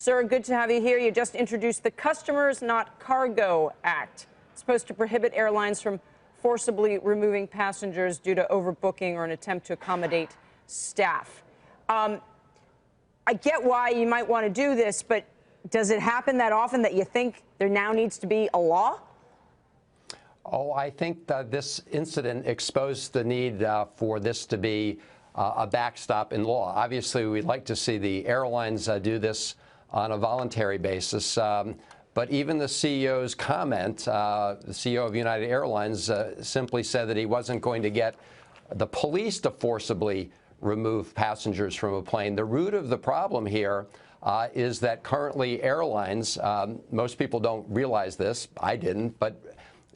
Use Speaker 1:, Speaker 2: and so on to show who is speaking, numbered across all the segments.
Speaker 1: Sir, good to have you here. You just introduced the Customers Not Cargo Act. It's supposed to prohibit airlines from forcibly removing passengers due to overbooking or an attempt to accommodate staff. I get why you might want to do this, but does it happen that often that you think there now needs to be a law?
Speaker 2: Oh, I think that this incident exposed the need for this to be a backstop in law. Obviously, we'd like to see the airlines do this on a voluntary basis. But even the CEO's comment, the CEO of United Airlines simply said that he wasn't going to get the police to forcibly remove passengers from a plane. The root of the problem here is that currently airlines, most people don't realize this, I didn't, but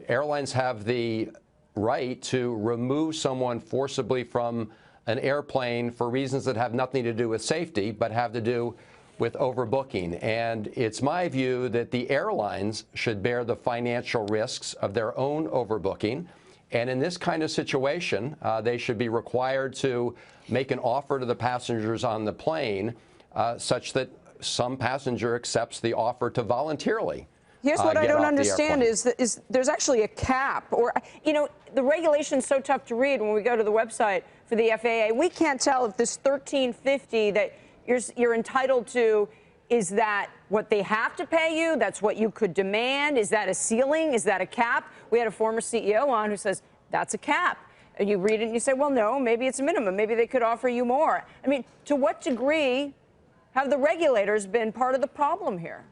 Speaker 2: airlines have the right to remove someone forcibly from an airplane for reasons that have nothing to do with safety, but have to do with overbooking. And it's my view that the airlines should bear the financial risks of their own overbooking. And in this kind of situation, they should be required to make an offer to the passengers on the plane such that some passenger accepts the offer to voluntarily.
Speaker 1: Here's what I don't understand is there's actually a cap, or, you know, the regulation's so tough to read when we go to the website for the FAA. We can't tell if this $13.50 that you're entitled to, is that what they have to pay you? That's what you could demand? Is that a ceiling? Is that a cap? We had a former CEO on who says, that's a cap. And you read it and you say, well, no, maybe it's a minimum. Maybe they could offer you more. I mean, to what degree have the regulators been part of the problem here?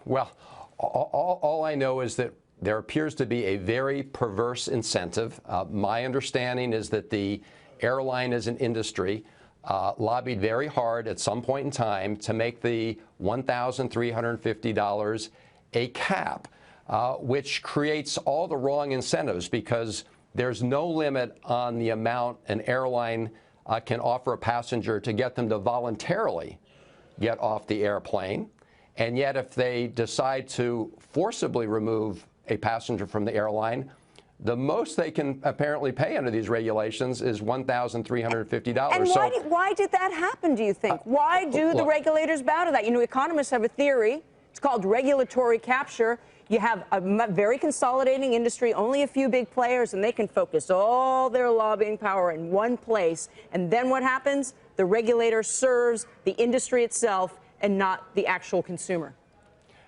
Speaker 2: Well, all I know is that there appears to be a very perverse incentive. My understanding is that the airline as an industry lobbied very hard at some point in time to make the $1,350 a cap, which creates all the wrong incentives because there's no limit on the amount an airline can offer a passenger to get them to voluntarily get off the airplane. And yet, if they decide to forcibly remove a passenger from the airline, the most they can apparently pay under these regulations is $1,350.
Speaker 1: And why did that happen, do you think? Why do the regulators bow to that? You know, economists have a theory. It's called regulatory capture. You have a very consolidating industry, only a few big players, and they can focus all their lobbying power in one place. And then what happens? The regulator serves the industry itself and not the actual consumer.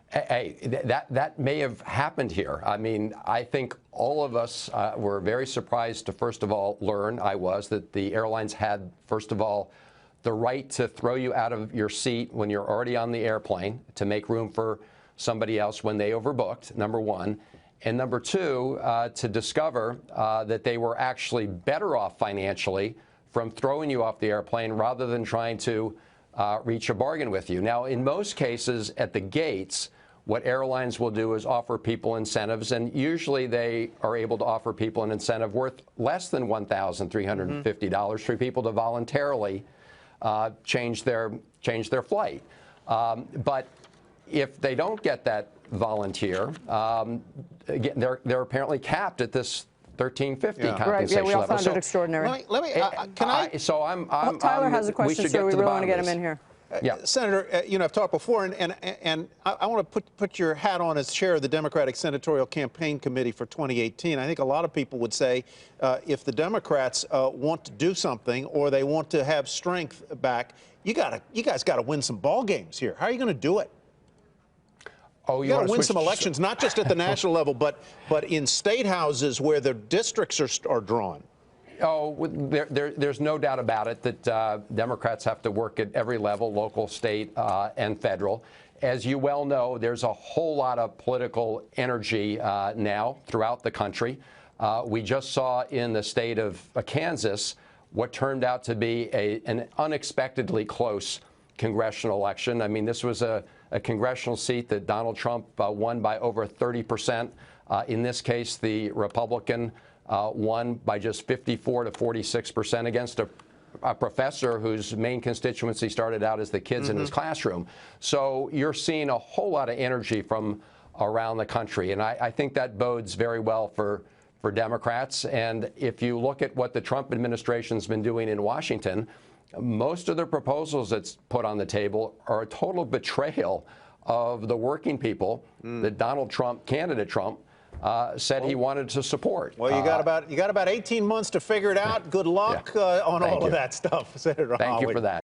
Speaker 2: Hey, that may have happened here. I mean, I think all of us were very surprised to, first of all, learn, that the airlines had, first of all, the right to throw you out of your seat when you're already on the airplane to make room for somebody else when they overbooked, number one. And number two, to discover that they were actually better off financially from throwing you off the airplane rather than trying to reach a bargain with you. Now, in most cases at the gates, what airlines will do is offer people incentives, and usually they are able to offer people an incentive worth less than $1,350 for people to voluntarily change their flight. But if they don't get that volunteer, again, they're apparently capped at this $13.50 compensation
Speaker 1: right, yeah, we all
Speaker 2: level.
Speaker 1: found it extraordinary.
Speaker 2: Tyler
Speaker 1: has a question, so we really want to get him in here.
Speaker 3: Yeah. Senator, I've talked before, and I want to put your hat on as chair of the Democratic Senatorial Campaign Committee for 2018. I think a lot of people would say if the Democrats want to do something or they want to have strength back, you guys got to win some ball games here. How are you going to do it?
Speaker 2: Oh,
Speaker 3: you got to win some elections, not just at the national level, but in state houses where the districts are drawn.
Speaker 2: Oh, there's no doubt about it that Democrats have to work at every level, local, state, and federal. As you well know, there's a whole lot of political energy now throughout the country. We just saw in the state of Kansas what turned out to be an unexpectedly close congressional election. I mean, this was a congressional seat that Donald Trump won by over 30%. In this case, the Republican won by just 54 to 46% against a professor whose main constituency started out as the kids in his classroom. So you're seeing a whole lot of energy from around the country, and I think that bodes very well for Democrats. And if you look at what the Trump administration's been doing in Washington, most of the proposals that's put on the table are a total betrayal of the working people that Donald Trump, candidate Trump, said he wanted to support.
Speaker 3: Well, you got about 18 months to figure it out. Good luck on all of that stuff, Senator Hollen.
Speaker 2: Thank you for that.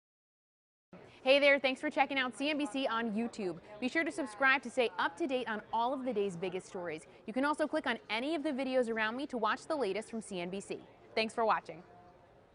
Speaker 4: Hey there, thanks for checking out CNBC on YouTube. Be sure to subscribe to stay up to date on all of the day's biggest stories. You can also click on any of the videos around me to watch the latest from CNBC. Thanks for watching.